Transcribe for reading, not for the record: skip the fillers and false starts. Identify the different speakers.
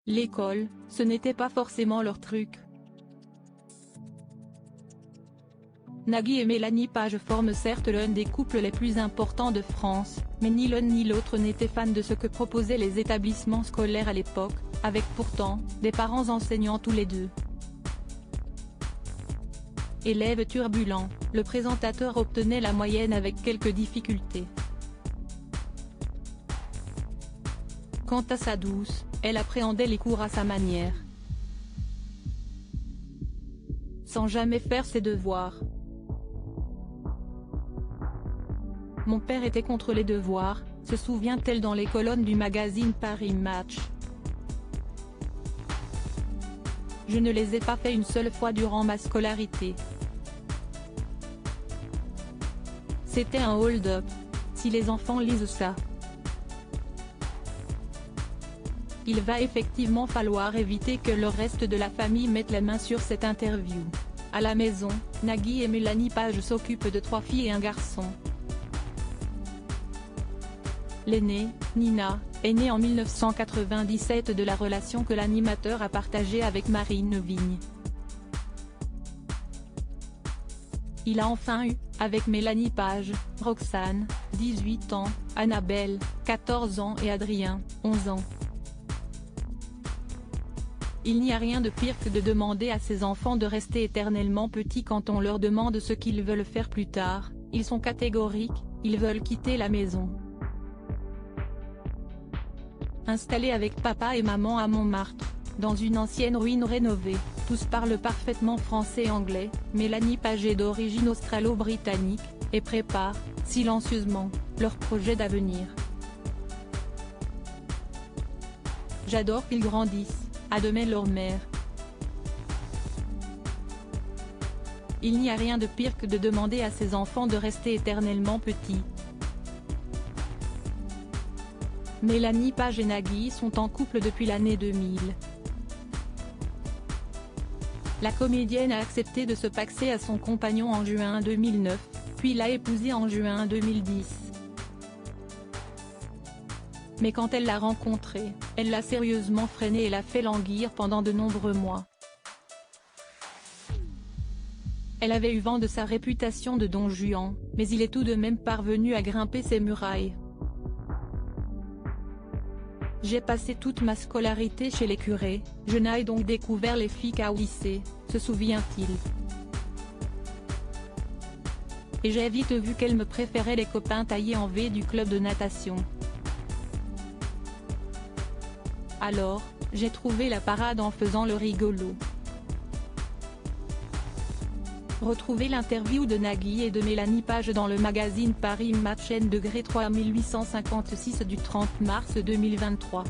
Speaker 1: L'école, ce n'était pas forcément leur truc. Nagui et Mélanie Page forment certes l'un des couples les plus importants de France, mais ni l'un ni l'autre n'étaient fans de ce que proposaient les établissements scolaires à l'époque, avec pourtant, des parents enseignants tous les deux. Élève turbulent, le présentateur obtenait la moyenne avec quelques difficultés. Quant à sa douce, elle appréhendait les cours à sa manière, sans jamais faire ses devoirs. Mon père était contre les devoirs, se souvient-elle dans les colonnes du magazine Paris Match. Je ne les ai pas fait une seule fois durant ma scolarité. C'était un hold-up. Si les enfants lisent ça, il va effectivement falloir éviter que le reste de la famille mette la main sur cette interview. À la maison, Nagui et Mélanie Page s'occupent de 3 filles et un garçon. L'aînée, Nina, est née en 1997 de la relation que l'animateur a partagée avec Marine Vigne. Il a enfin eu, avec Mélanie Page, Roxane, 18 ans, Annabelle, 14 ans et Adrien, 11 ans. Il n'y a rien de pire que de demander à ses enfants de rester éternellement petits quand on leur demande ce qu'ils veulent faire plus tard. Ils sont catégoriques, ils veulent quitter la maison. Installés avec papa et maman à Montmartre, dans une ancienne ruine rénovée, tous parlent parfaitement français et anglais. Mélanie Page est d'origine australo-britannique, et prépare, silencieusement, leur projet d'avenir. J'adore qu'ils grandissent, admet leur mère. Il n'y a rien de pire que de demander à ses enfants de rester éternellement petits. Mélanie Page et Nagui sont en couple depuis l'année 2000. La comédienne a accepté de se paxer à son compagnon en juin 2009, puis l'a épousé en juin 2010. Mais quand elle l'a rencontré, elle l'a sérieusement freiné et l'a fait languir pendant de nombreux mois. Elle avait eu vent de sa réputation de Don Juan, mais il est tout de même parvenu à grimper ses murailles. J'ai passé toute ma scolarité chez les curés, je n'ai donc découvert les filles qu'au lycée, se souvient-il. Et j'ai vite vu qu'elle me préférait les copains taillés en V du club de natation. Alors, j'ai trouvé la parade en faisant le rigolo. Retrouvez l'interview de Nagui et de Mélanie Page dans le magazine Paris Match N degré 3856 du 30 mars 2023.